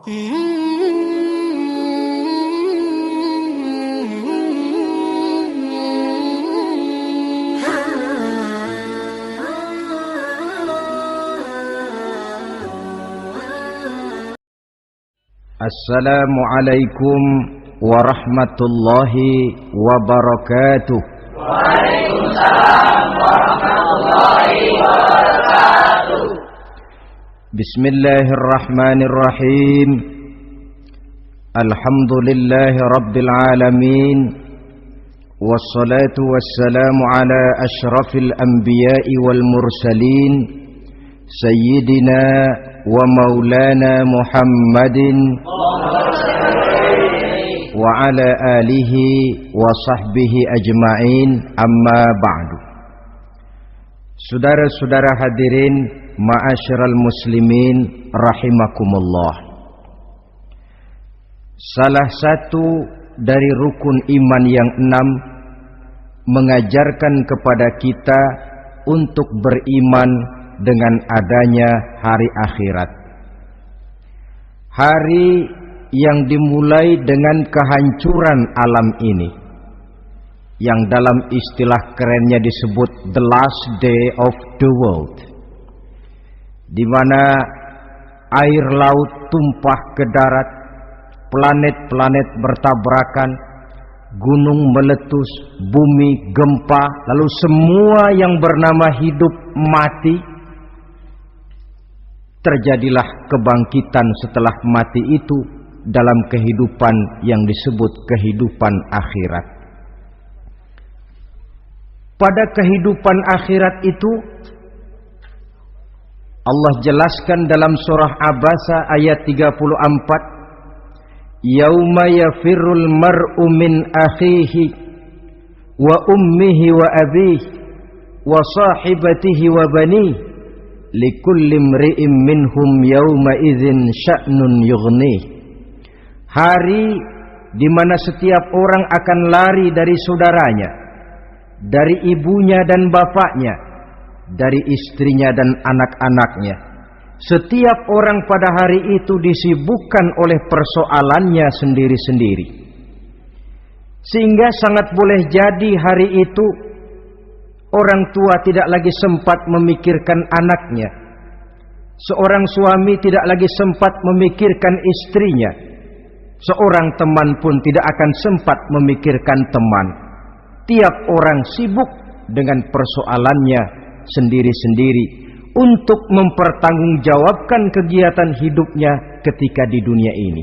Assalamualaikum warahmatullahi wabarakatuh. Waalaikumsalam warahmatullahi wabarakatuh. Bismillahirrahmanirrahim. Alhamdulillahi rabbil alamin. Wassalatu wassalamu ala ashrafil anbiya'i wal mursalin, Sayyidina wa maulana Muhammadin wa ala alihi wa sahbihi ajma'in, amma ba'du. Saudara-saudara hadirin, ma'asyiral muslimin rahimakumullah. Salah satu dari rukun iman yang 6 mengajarkan kepada kita untuk beriman dengan adanya hari akhirat. Hari yang dimulai dengan kehancuran alam ini, yang dalam istilah kerennya disebut the last day of the world, di mana air laut tumpah ke darat, planet-planet bertabrakan, gunung meletus, bumi gempa, lalu semua yang bernama hidup mati. Terjadilah kebangkitan setelah mati itu dalam kehidupan yang disebut kehidupan akhirat. Pada kehidupan akhirat itu Allah jelaskan dalam surah Abasa ayat 34, Yauma yafirrul mar'u min akhihi wa ummihi wa abihi wa sahibatihi wa banihi likulli imri'in minhum yawma idzin sya'nun yughnih. Hari di mana setiap orang akan lari dari saudaranya, dari ibunya dan bapaknya, dari istrinya dan anak-anaknya. Setiap orang pada hari itu disibukkan oleh persoalannya sendiri-sendiri. Sehingga sangat boleh jadi hari itu orang tua tidak lagi sempat memikirkan anaknya. Seorang suami tidak lagi sempat memikirkan istrinya. Seorang teman pun tidak akan sempat memikirkan teman. Tiap orang sibuk dengan persoalannya sendiri-sendiri untuk mempertanggungjawabkan kegiatan hidupnya ketika di dunia ini.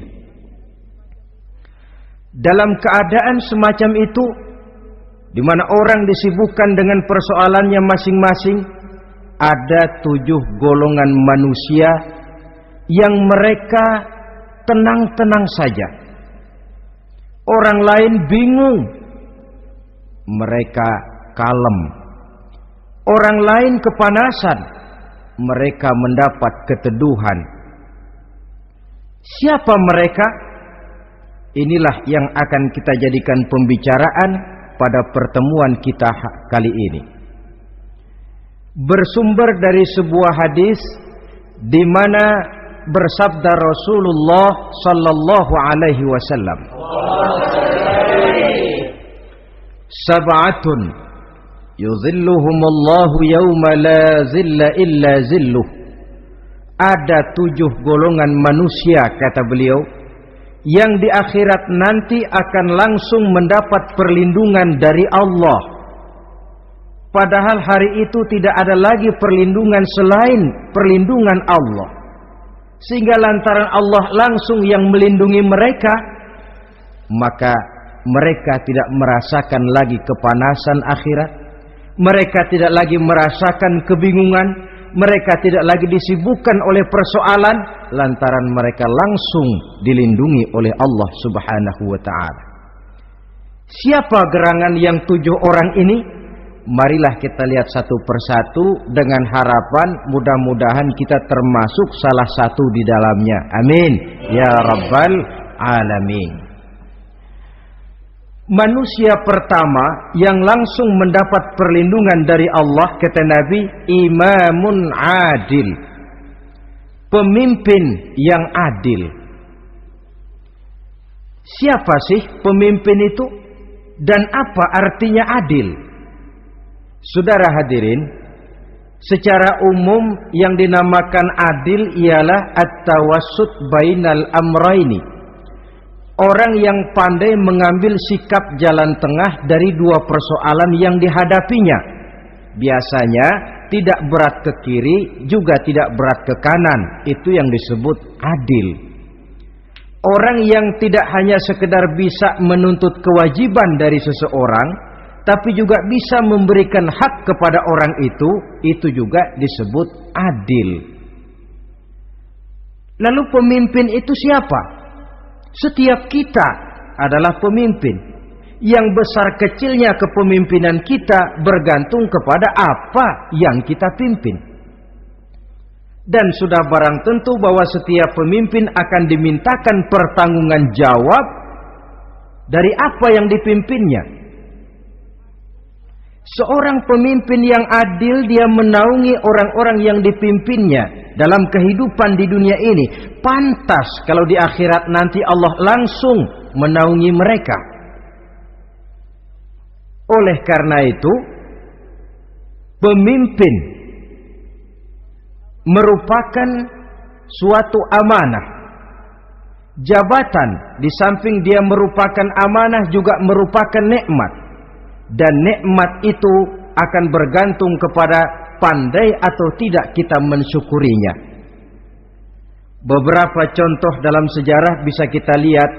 Dalam keadaan semacam itu, di mana orang disibukkan dengan persoalannya masing-masing, ada 7 golongan manusia yang mereka tenang-tenang saja. Orang lain bingung, mereka kalem. Orang lain kepanasan, mereka mendapat keteduhan. Siapa mereka? Inilah yang akan kita jadikan pembicaraan pada pertemuan kita kali ini. Bersumber dari sebuah hadis di mana bersabda Rasulullah sallallahu alaihi wasallam, Sab'atun yuzilluhumullahu yawma la zilla illa zilluh. Ada 7 golongan manusia, kata beliau, yang di akhirat nanti akan langsung mendapat perlindungan dari Allah. Padahal hari itu tidak ada lagi perlindungan selain perlindungan Allah. Sehingga lantaran Allah langsung yang melindungi mereka, maka mereka tidak merasakan lagi kepanasan akhirat. Mereka tidak lagi merasakan kebingungan. Mereka tidak lagi disibukkan oleh persoalan, lantaran mereka langsung dilindungi oleh Allah subhanahu wa ta'ala. Siapa gerangan yang 7 orang ini? Marilah kita lihat satu persatu dengan harapan mudah-mudahan kita termasuk salah satu di dalamnya. Amin ya rabbal alamin. Manusia pertama yang langsung mendapat perlindungan dari Allah, kata Nabi, imamun adil, pemimpin yang adil. Siapa sih pemimpin itu? Dan apa artinya adil? Saudara hadirin, secara umum yang dinamakan adil ialah at-tawassut bainal amraini. Orang yang pandai mengambil sikap jalan tengah dari dua persoalan yang dihadapinya. Biasanya tidak berat ke kiri, juga tidak berat ke kanan. Itu yang disebut adil. Orang yang tidak hanya sekedar bisa menuntut kewajiban dari seseorang, tapi juga bisa memberikan hak kepada orang itu juga disebut adil. Lalu pemimpin itu siapa? Setiap kita adalah pemimpin. Yang besar kecilnya kepemimpinan kita bergantung kepada apa yang kita pimpin. Dan sudah barang tentu bahwa setiap pemimpin akan dimintakan pertanggunggan jawab dari apa yang dipimpinnya. Seorang pemimpin yang adil, dia menaungi orang-orang yang dipimpinnya dalam kehidupan di dunia ini. Pantas kalau di akhirat nanti Allah langsung menaungi mereka. Oleh karena itu, pemimpin merupakan suatu amanah. Jabatan di samping dia merupakan amanah juga merupakan nikmat. Dan nikmat itu akan bergantung kepada pandai atau tidak kita mensyukurinya. Beberapa contoh dalam sejarah bisa kita lihat.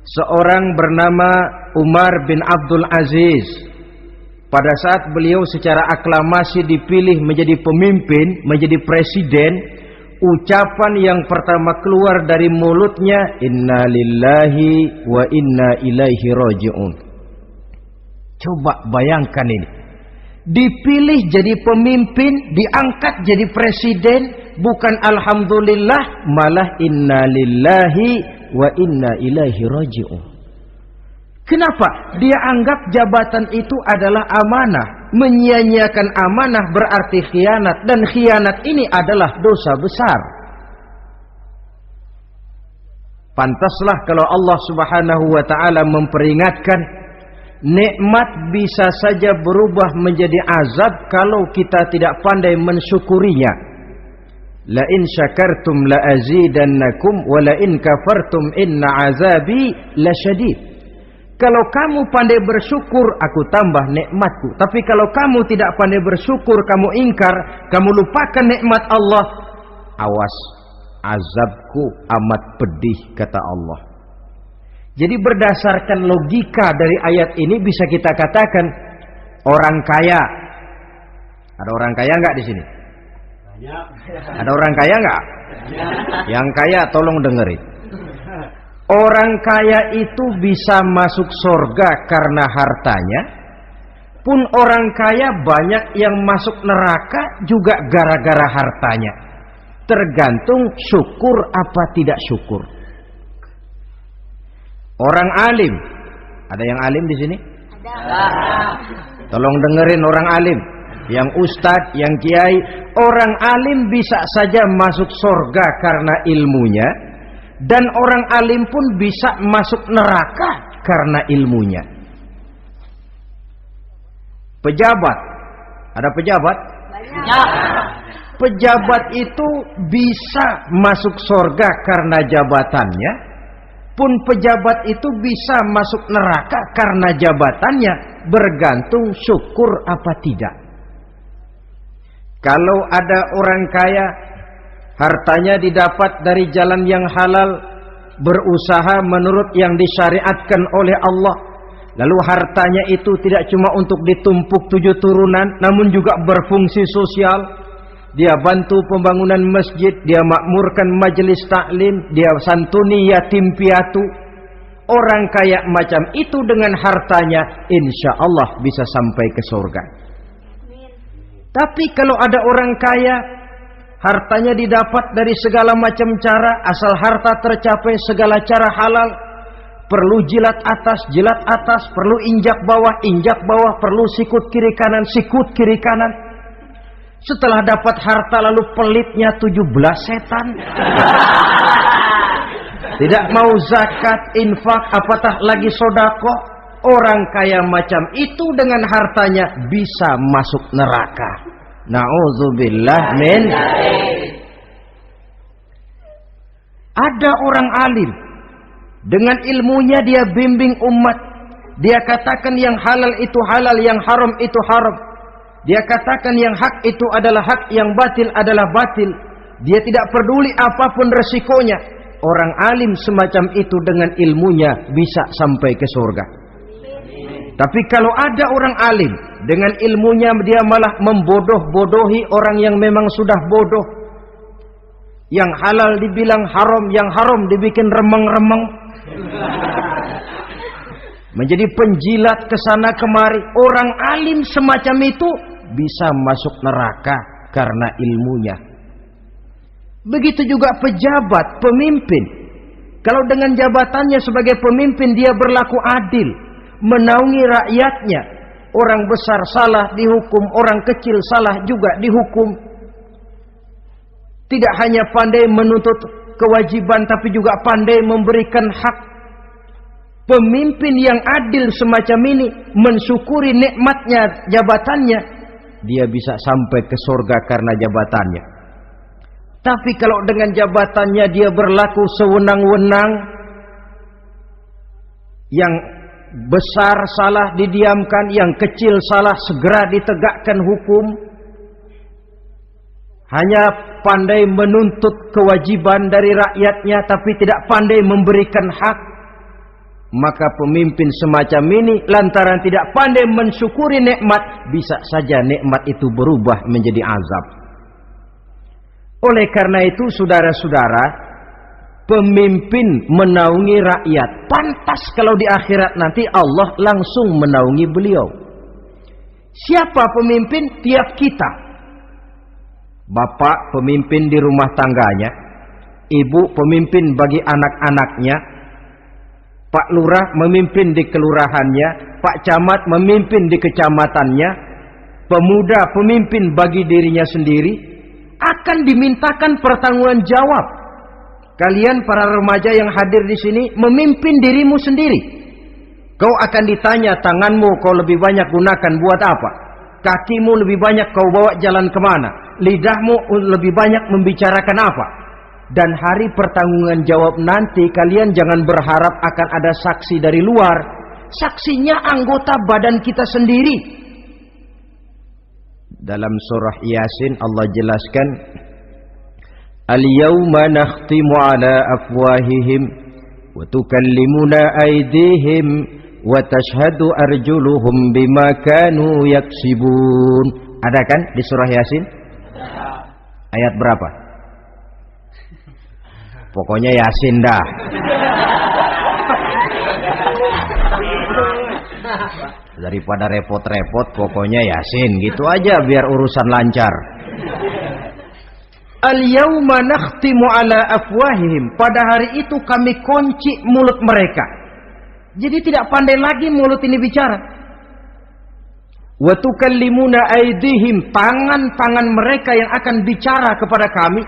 Seorang bernama Umar bin Abdul Aziz. Pada saat beliau secara aklamasi dipilih menjadi pemimpin, menjadi presiden, ucapan yang pertama keluar dari mulutnya, inna lillahi wa inna ilaihi raji'un. Coba bayangkan ini. Dipilih jadi pemimpin, diangkat jadi presiden, bukan alhamdulillah, malah inna lillahi wa inna ilaihi raji'un. Kenapa? Dia anggap jabatan itu adalah amanah. Menyia-nyiakan amanah berarti khianat, dan khianat ini adalah dosa besar. Pantaslah kalau Allah Subhanahu wa taala memperingatkan, nikmat bisa saja berubah menjadi azab kalau kita tidak pandai mensyukurinya. La in syakartum la azidannakum wa la in kafartum inna azabi lasyadid. Kalau kamu pandai bersyukur, aku tambah nikmatku. Tapi kalau kamu tidak pandai bersyukur, kamu ingkar, kamu lupakan nikmat Allah, awas, azabku amat pedih, kata Allah. Jadi berdasarkan logika dari ayat ini bisa kita katakan orang kaya. Ada orang kaya nggak di sini? Ada orang kaya nggak? Yang kaya tolong dengerin. Orang kaya itu bisa masuk surga karena hartanya. Pun orang kaya banyak yang masuk neraka juga gara-gara hartanya. Tergantung syukur apa tidak syukur. Orang alim, ada yang alim di sini? Ada. Tolong dengerin orang alim, yang ustadz, yang kiai. Orang alim bisa saja masuk surga karena ilmunya, dan orang alim pun bisa masuk neraka karena ilmunya. Pejabat, ada pejabat? Banyak. Pejabat itu bisa masuk surga karena jabatannya, pun pejabat itu bisa masuk neraka karena jabatannya, bergantung syukur apa tidak. Kalau ada orang kaya, hartanya didapat dari jalan yang halal, berusaha menurut yang disyariatkan oleh Allah, lalu hartanya itu tidak cuma untuk ditumpuk 7 turunan, namun juga berfungsi sosial. Dia bantu pembangunan masjid, dia makmurkan majelis taklim, dia santuni yatim piatu. Orang kaya macam itu dengan hartanya, insya Allah bisa sampai ke surga. Tapi kalau ada orang kaya, hartanya didapat dari segala macam cara, asal harta tercapai segala cara halal. Perlu jilat atas, perlu injak bawah, perlu sikut kiri kanan. Setelah dapat harta lalu pelitnya 17 setan. tidak mau zakat, infak, apatah lagi sedekah. Orang kaya macam itu dengan hartanya bisa masuk neraka. Na'udzubillah min. Ada orang alim, dengan ilmunya dia bimbing umat. Dia katakan yang halal itu halal, yang haram itu haram. Dia katakan yang hak itu adalah hak, yang batil adalah batil. Dia tidak peduli apapun resikonya. Orang alim semacam itu dengan ilmunya bisa sampai ke surga. Tapi kalau ada orang alim, dengan ilmunya dia malah membodoh-bodohi orang yang memang sudah bodoh. Yang halal dibilang haram, yang haram dibikin remeng-remeng. Menjadi penjilat kesana kemari. Orang alim semacam itu bisa masuk neraka karena ilmunya. Begitu juga pejabat, pemimpin. Kalau dengan jabatannya sebagai pemimpin dia berlaku adil, menaungi rakyatnya. Orang besar salah dihukum, orang kecil salah juga dihukum. Tidak hanya pandai menuntut kewajiban, tapi juga pandai memberikan hak. Pemimpin yang adil semacam ini mensyukuri nikmatnya jabatannya, dia bisa sampai ke surga karena jabatannya. Tapi kalau dengan jabatannya dia berlaku sewenang-wenang, yang besar salah didiamkan, yang kecil salah segera ditegakkan hukum, hanya pandai menuntut kewajiban dari rakyatnya tapi tidak pandai memberikan hak, maka pemimpin semacam ini lantaran tidak pandai mensyukuri nikmat, bisa saja nikmat itu berubah menjadi azab. Oleh karena itu saudara-saudara, pemimpin menaungi rakyat, pantas kalau di akhirat nanti Allah langsung menaungi beliau. Siapa pemimpin? Tiap kita. Bapak pemimpin di rumah tangganya, ibu pemimpin bagi anak-anaknya, Pak Lurah memimpin di kelurahannya, Pak Camat memimpin di kecamatannya, pemuda pemimpin bagi dirinya sendiri, akan dimintakan pertanggungan jawab. Kalian para remaja yang hadir di sini memimpin dirimu sendiri. Kau akan ditanya, tanganmu kau lebih banyak gunakan buat apa? Kakimu lebih banyak kau bawa jalan kemana? Lidahmu lebih banyak membicarakan apa? Dan hari pertanggungan jawab nanti kalian jangan berharap akan ada saksi dari luar. Saksinya anggota badan kita sendiri. Dalam surah Yasin Allah jelaskan, Al-yawma nakhtimu ala afwahihim wa tukallimuna aydihim wa tashhadu arjuluhum bima kanu yaksibun. Ada kan di surah Yasin? Ayat berapa? Pokoknya Yasin dah. Daripada repot-repot, pokoknya Yasin gitu aja biar urusan lancar. Al-yawma nakhtimu ala afwahihim. Pada hari itu kami kunci mulut mereka. Jadi tidak pandai lagi mulut ini bicara. Wa tukallimuna aydihim, tangan-tangan mereka yang akan bicara kepada kami.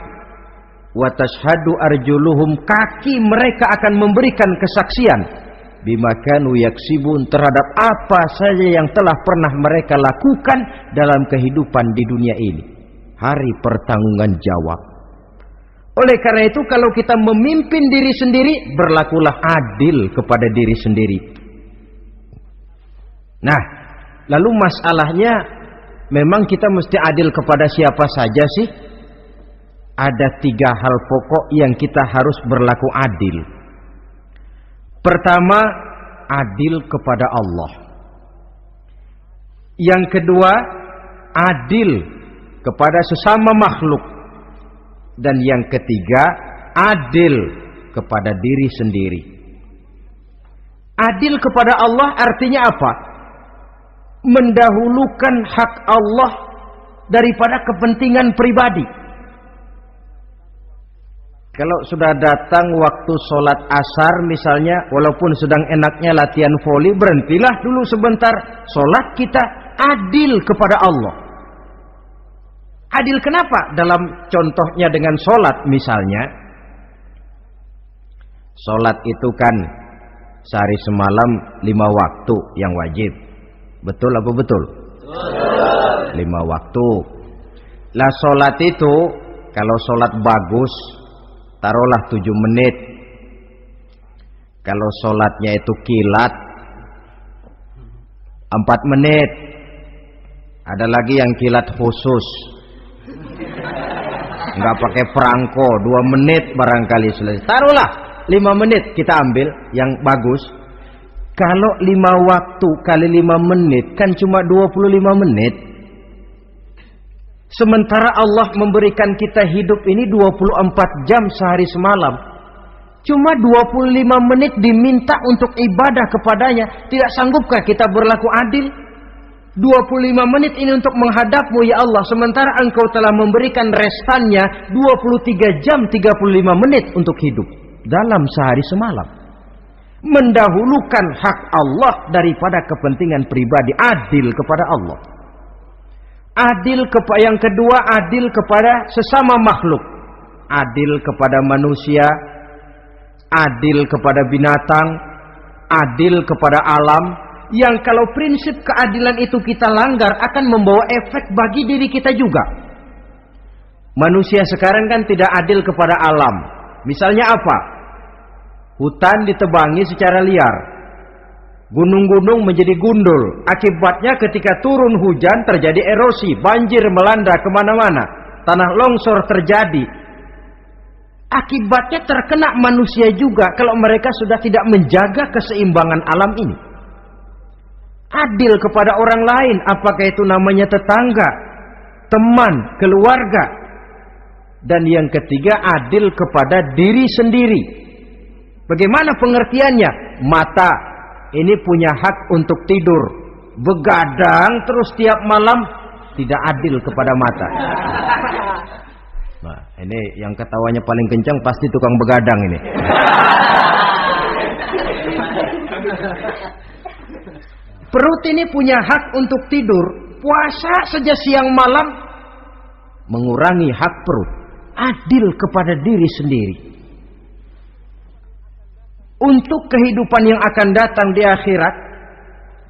Wa tashhadu arjuluhum, kaki mereka akan memberikan kesaksian bima kanu yaksibun, terhadap apa saja yang telah pernah mereka lakukan dalam kehidupan di dunia ini. Hari pertanggungan jawab. Oleh karena itu kalau kita memimpin diri sendiri, berlakulah adil kepada diri sendiri. Nah, lalu masalahnya, memang kita mesti adil kepada siapa saja sih? Ada 3 hal pokok yang kita harus berlaku adil. Pertama, adil kepada Allah. Yang kedua, adil kepada sesama makhluk. Dan yang ketiga, adil kepada diri sendiri. Adil kepada Allah artinya apa? Mendahulukan hak Allah daripada kepentingan pribadi. Kalau sudah datang waktu sholat asar misalnya, walaupun sedang enaknya latihan voli, berhentilah dulu sebentar. Sholat kita adil kepada Allah. Adil kenapa? Dalam contohnya dengan sholat misalnya, Sholat itu kan sehari semalam 5 waktu yang wajib. Betul apa betul? Betul. 5 waktu. Lah sholat itu kalau sholat bagus taruhlah 7 menit. Kalau sholatnya itu kilat 4 menit. Ada lagi yang kilat khusus, nggak pakai perangko, 2 menit barangkali selesai. Taruhlah 5 menit kita ambil yang bagus. Kalau 5 waktu kali 5 menit kan cuma 25 menit. Sementara Allah memberikan kita hidup ini 24 jam sehari semalam. Cuma 25 menit diminta untuk ibadah kepadanya. Tidak sanggupkah kita berlaku adil? 25 menit ini untuk menghadapmu ya Allah. Sementara engkau telah memberikan restannya 23 jam 35 menit untuk hidup dalam sehari semalam. Mendahulukan hak Allah daripada kepentingan pribadi. Adil kepada Allah. Adil kepada yang kedua, adil kepada sesama makhluk. Adil kepada manusia, adil kepada binatang, adil kepada alam. Yang kalau prinsip keadilan itu kita langgar akan membawa efek bagi diri kita juga. Manusia sekarang kan tidak adil kepada alam. Misalnya apa? Hutan ditebangi secara liar, gunung-gunung menjadi gundul. Akibatnya ketika turun hujan terjadi erosi, banjir melanda kemana-mana, tanah longsor terjadi. Akibatnya terkena manusia juga kalau mereka sudah tidak menjaga keseimbangan alam ini. Adil kepada orang lain, apakah itu namanya tetangga, teman, keluarga. Dan yang ketiga, adil kepada diri sendiri. Bagaimana pengertiannya? Mata ini punya hak untuk tidur. Begadang terus tiap malam, tidak adil kepada mata. Nah, ini yang ketawanya paling kencang pasti tukang begadang ini. Perut ini punya hak untuk tidur. Puasa saja siang malam mengurangi hak perut. Adil kepada diri sendiri. Untuk kehidupan yang akan datang di akhirat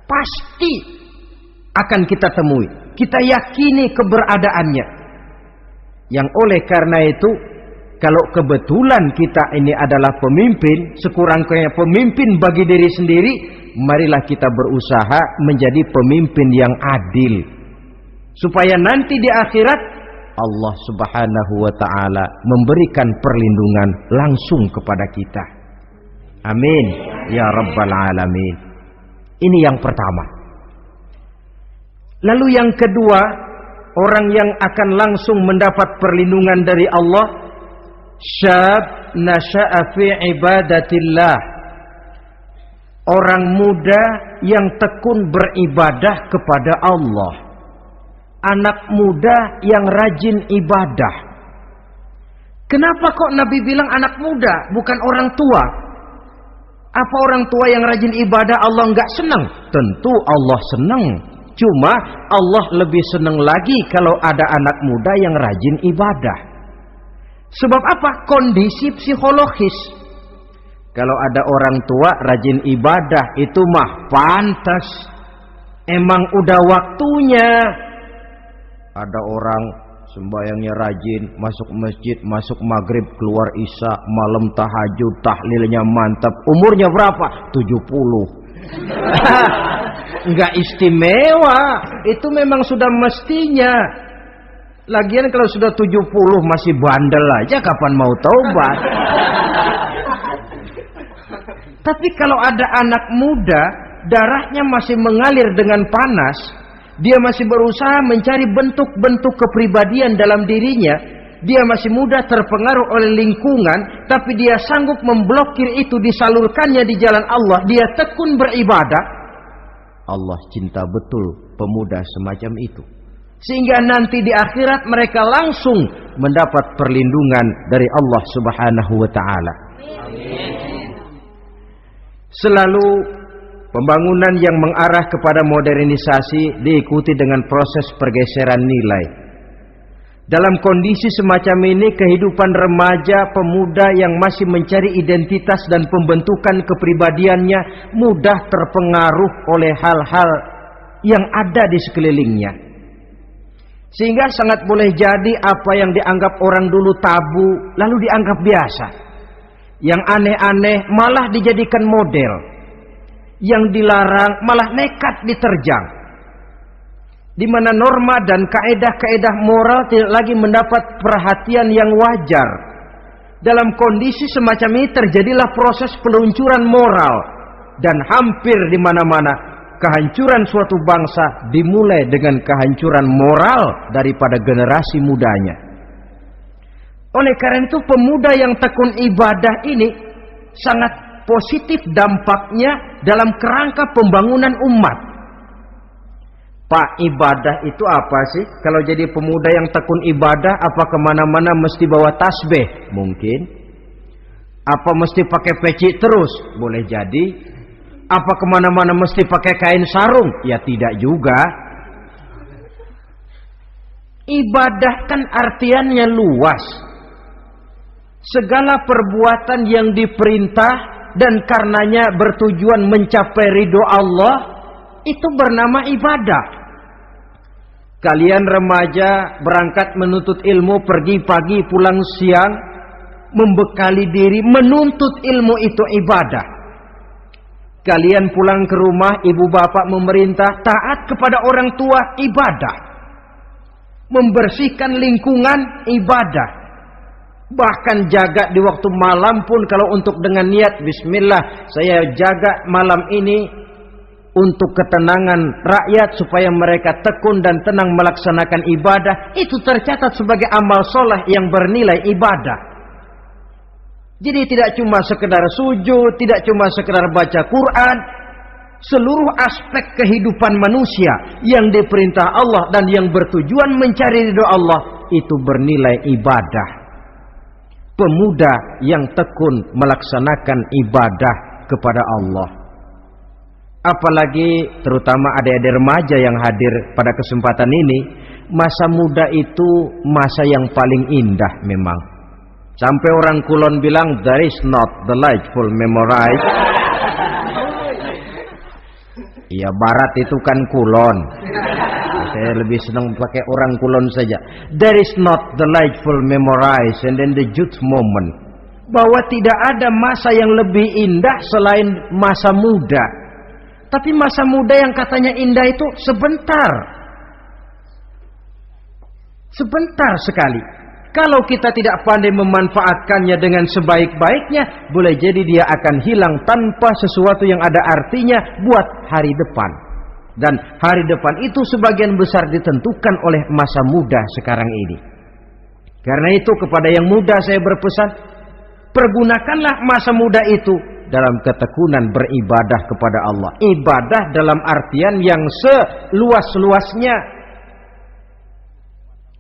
pasti akan kita temui. Kita yakini keberadaannya. Yang oleh karena itu, kalau kebetulan kita ini adalah pemimpin, sekurang-kurangnya pemimpin bagi diri sendiri, marilah kita berusaha menjadi pemimpin yang adil. Supaya nanti di akhirat Allah Subhanahu wa ta'ala memberikan perlindungan langsung kepada kita. Amin ya rabbal alamin. Ini yang pertama. Lalu yang kedua, orang yang akan langsung mendapat perlindungan dari Allah, syab nasha'a fi ibadatillah. Orang muda yang tekun beribadah kepada Allah. Anak muda yang rajin ibadah. Kenapa kok Nabi bilang anak muda, bukan orang tua? Apa orang tua yang rajin ibadah Allah enggak senang? Tentu Allah senang. Cuma Allah lebih senang lagi kalau ada anak muda yang rajin ibadah. Sebab apa? Kondisi psikologis. Kalau ada orang tua rajin ibadah itu mah pantas. Emang udah waktunya. Ada orang sembayangnya rajin, masuk masjid, masuk maghrib, keluar isya, malam tahajud, tahlilnya mantap. Umurnya berapa? 70. Enggak istimewa. Itu memang sudah mestinya. Lagian kalau sudah 70 masih bandel aja, kapan mau taubat? Tapi kalau ada anak muda, darahnya masih mengalir dengan panas, dia masih berusaha mencari bentuk-bentuk kepribadian dalam dirinya, dia masih mudah terpengaruh oleh lingkungan, tapi dia sanggup memblokir itu, disalurkannya di jalan Allah, dia tekun beribadah. Allah cinta betul pemuda semacam itu. Sehingga nanti di akhirat mereka langsung mendapat perlindungan dari Allah Subhanahu wa ta'ala. Selalu pembangunan yang mengarah kepada modernisasi diikuti dengan proses pergeseran nilai. Dalam kondisi semacam ini, kehidupan remaja, pemuda yang masih mencari identitas dan pembentukan kepribadiannya mudah terpengaruh oleh hal-hal yang ada di sekelilingnya. Sehingga sangat boleh jadi apa yang dianggap orang dulu tabu, lalu dianggap biasa. Yang aneh-aneh malah dijadikan model. Yang dilarang malah nekat diterjang. Di mana norma dan kaedah-kaedah moral tidak lagi mendapat perhatian yang wajar. Dalam kondisi semacam ini terjadilah proses peluncuran moral. Dan hampir di mana-mana kehancuran suatu bangsa dimulai dengan kehancuran moral daripada generasi mudanya. Oleh karena itu pemuda yang tekun ibadah ini sangat positif dampaknya dalam kerangka pembangunan umat. Pak, ibadah itu apa sih? Kalau jadi pemuda yang tekun ibadah, apa kemana-mana mesti bawa tasbih? Mungkin. Apa mesti pakai peci terus? Boleh jadi. Apa kemana-mana mesti pakai kain sarung? Ya tidak juga. Ibadah kan artiannya luas. Segala perbuatan yang diperintah dan karenanya bertujuan mencapai ridho Allah, itu bernama ibadah. Kalian remaja berangkat menuntut ilmu, pergi pagi pulang siang, membekali diri menuntut ilmu itu ibadah. Kalian pulang ke rumah, ibu bapak memerintah taat kepada orang tua, ibadah. Membersihkan lingkungan, ibadah. Bahkan jaga di waktu malam pun kalau untuk dengan niat bismillah, saya jaga malam ini untuk ketenangan rakyat supaya mereka tekun dan tenang melaksanakan ibadah, itu tercatat sebagai amal soleh yang bernilai ibadah. Jadi tidak cuma sekedar sujud, tidak cuma sekedar baca Quran, seluruh aspek kehidupan manusia yang diperintah Allah dan yang bertujuan mencari ridho Allah itu bernilai ibadah. Pemuda yang tekun melaksanakan ibadah kepada Allah. Apalagi terutama adik-adik remaja yang hadir pada kesempatan ini, masa muda itu masa yang paling indah memang. Sampai orang Kulon bilang, there is not delightful memorize. Iya, barat itu kan Kulon. Saya lebih senang pakai orang Kulon saja. There is not delightful memorize and then the youth moment. Bahwa tidak ada masa yang lebih indah selain masa muda. Tapi masa muda yang katanya indah itu sebentar. Sebentar sekali. Kalau kita tidak pandai memanfaatkannya dengan sebaik-baiknya, boleh jadi dia akan hilang tanpa sesuatu yang ada artinya buat hari depan. Dan hari depan itu sebagian besar ditentukan oleh masa muda sekarang ini. Karena itu kepada yang muda saya berpesan, pergunakanlah masa muda itu dalam ketekunan beribadah kepada Allah. Ibadah dalam artian yang seluas-luasnya.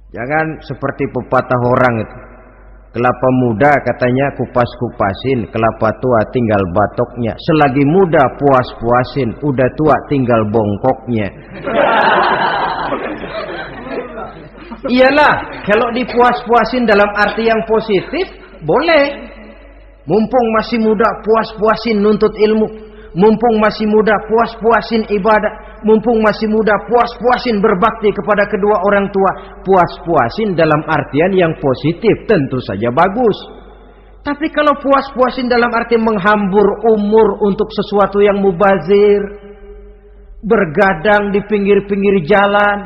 Jangan seperti pepatah orang itu. Kelapa muda katanya kupas-kupasin, kelapa tua tinggal batoknya. Selagi muda puas-puasin, udah tua tinggal bongkoknya. Iyalah, kalau dipuas-puasin dalam arti yang positif, boleh. Mumpung masih muda, puas-puasin nuntut ilmu. Mumpung masih muda, puas-puasin ibadah. Mumpung masih muda, puas-puasin berbakti kepada kedua orang tua. Puas-puasin dalam artian yang positif, tentu saja bagus. Tapi kalau puas-puasin dalam arti menghambur umur untuk sesuatu yang mubazir, bergadang di pinggir-pinggir jalan,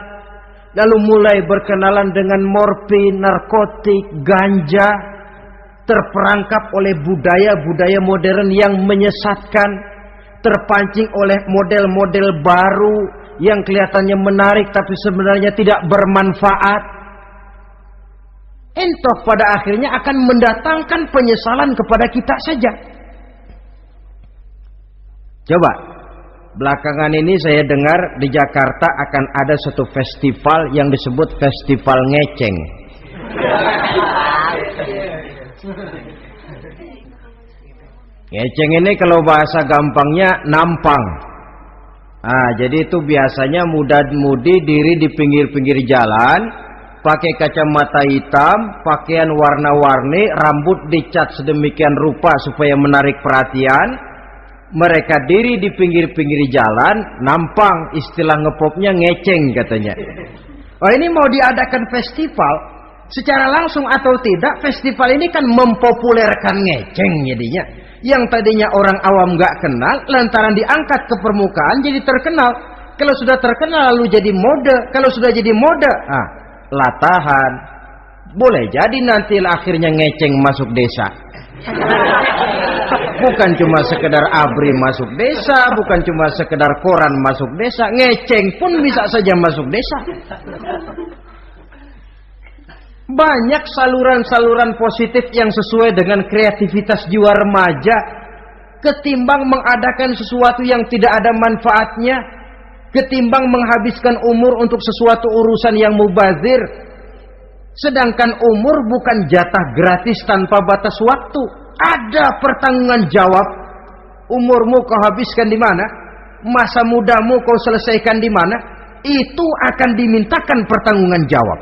lalu mulai berkenalan dengan morfin, narkotik, ganja, terperangkap oleh budaya-budaya modern yang menyesatkan, terpancing oleh model-model baru yang kelihatannya menarik tapi sebenarnya tidak bermanfaat, entah pada akhirnya akan mendatangkan penyesalan kepada kita saja. Coba, belakangan ini saya dengar di Jakarta akan ada satu festival yang disebut Festival Ngeceng. Ngeceng ini kalau bahasa gampangnya nampang. Jadi itu biasanya muda-mudi diri di pinggir-pinggir jalan, pakai kacamata hitam, pakaian warna-warni, rambut dicat sedemikian rupa supaya menarik perhatian. Mereka diri di pinggir-pinggir jalan, nampang, istilah ngepopnya ngeceng katanya. Oh, ini mau diadakan festival, secara langsung atau tidak, festival ini kan mempopulerkan ngeceng jadinya. Yang tadinya orang awam gak kenal, lantaran diangkat ke permukaan jadi terkenal. Kalau sudah terkenal lalu jadi mode, kalau sudah jadi mode, latahan. Boleh jadi nanti akhirnya ngeceng masuk desa. Bukan cuma sekedar ABRI masuk desa, bukan cuma sekedar koran masuk desa, ngeceng pun bisa saja masuk desa. Banyak saluran-saluran positif yang sesuai dengan kreativitas jiwa remaja, ketimbang mengadakan sesuatu yang tidak ada manfaatnya, ketimbang menghabiskan umur untuk sesuatu urusan yang mubazir. Sedangkan umur bukan jatah gratis tanpa batas waktu. Ada pertanggungan jawab. Umurmu kau habiskan di mana? Masa mudamu kau selesaikan di mana? Itu akan dimintakan pertanggungan jawab.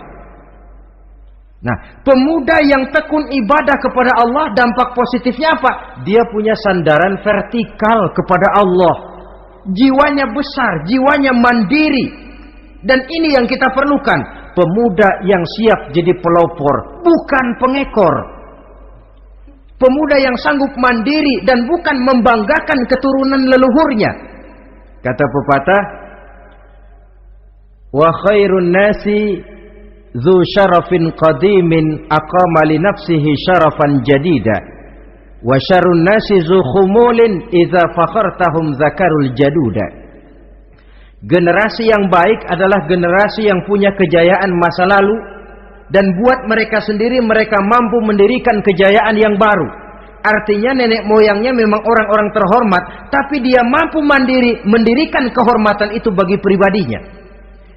Nah, pemuda yang tekun ibadah kepada Allah, dampak positifnya apa? Dia punya sandaran vertikal kepada Allah. Jiwanya besar, jiwanya mandiri. Dan ini yang kita perlukan. Pemuda yang siap jadi pelopor, bukan pengekor. Pemuda yang sanggup mandiri dan bukan membanggakan keturunan leluhurnya. Kata pepatah, wa khairun nasi dzu syarafin qadimin aqama li nafsihi syarafan jadida wa syarrun nasi dzu khumulin idza fakhartahum zakarul jaduda. Generasi yang baik adalah generasi yang punya kejayaan masa lalu, dan buat mereka sendiri mereka mampu mendirikan kejayaan yang baru. Artinya nenek moyangnya memang orang-orang terhormat, tapi dia mampu mandiri mendirikan kehormatan itu bagi pribadinya.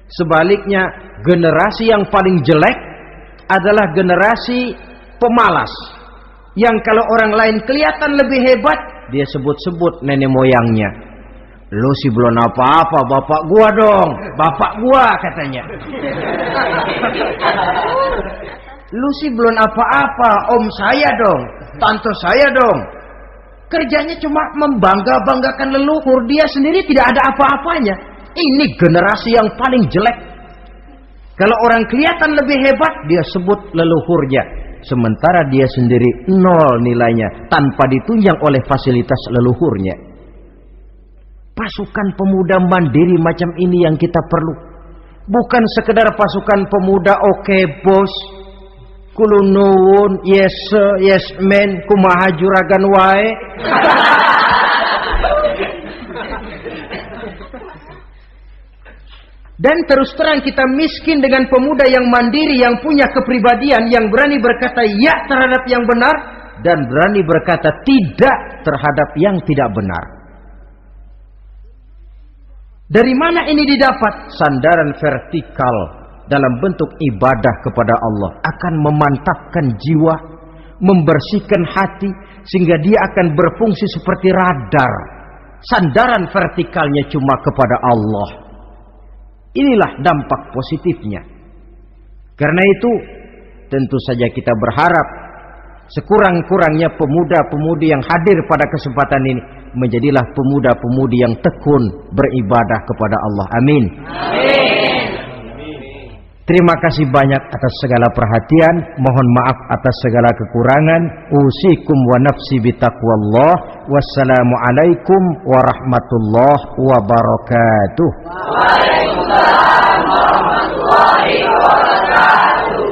Sebaliknya, generasi yang paling jelek adalah generasi pemalas, yang kalau orang lain kelihatan lebih hebat, dia sebut-sebut nenek moyangnya. Lu sih belum apa-apa, bapak gua dong, bapak gua katanya. Lu sih belum apa-apa, om saya dong, tante saya dong. Kerjanya cuma membangga-banggakan leluhur, dia sendiri tidak ada apa-apanya. Ini generasi yang paling jelek. Kalau orang kelihatan lebih hebat, dia sebut leluhurnya, sementara dia sendiri nol nilainya, tanpa ditunjang oleh fasilitas leluhurnya. Pasukan pemuda mandiri macam ini yang kita perlu. Bukan sekedar pasukan pemuda oke bos, kulo nuwun, yes sir, yes man, kumaha juragan wae. Dan terus terang kita miskin dengan pemuda yang mandiri, yang punya kepribadian, yang berani berkata ya terhadap yang benar dan berani berkata tidak terhadap yang tidak benar. Dari mana ini didapat? Sandaran vertikal dalam bentuk ibadah kepada Allah akan memantapkan jiwa, membersihkan hati, sehingga dia akan berfungsi seperti radar. Sandaran vertikalnya cuma kepada Allah. Inilah dampak positifnya. Karena itu, tentu saja kita berharap sekurang-kurangnya pemuda-pemudi yang hadir pada kesempatan ini menjadilah pemuda-pemudi yang tekun beribadah kepada Allah. Amin. Amin. Terima kasih banyak atas segala perhatian. Mohon maaf atas segala kekurangan. Usikum wa nafsi bitaqwallah. Wassalamualaikum warahmatullahi wabarakatuh. Waalaikumsalam warahmatullahi wabarakatuh.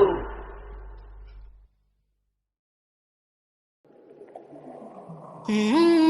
Mm-hmm.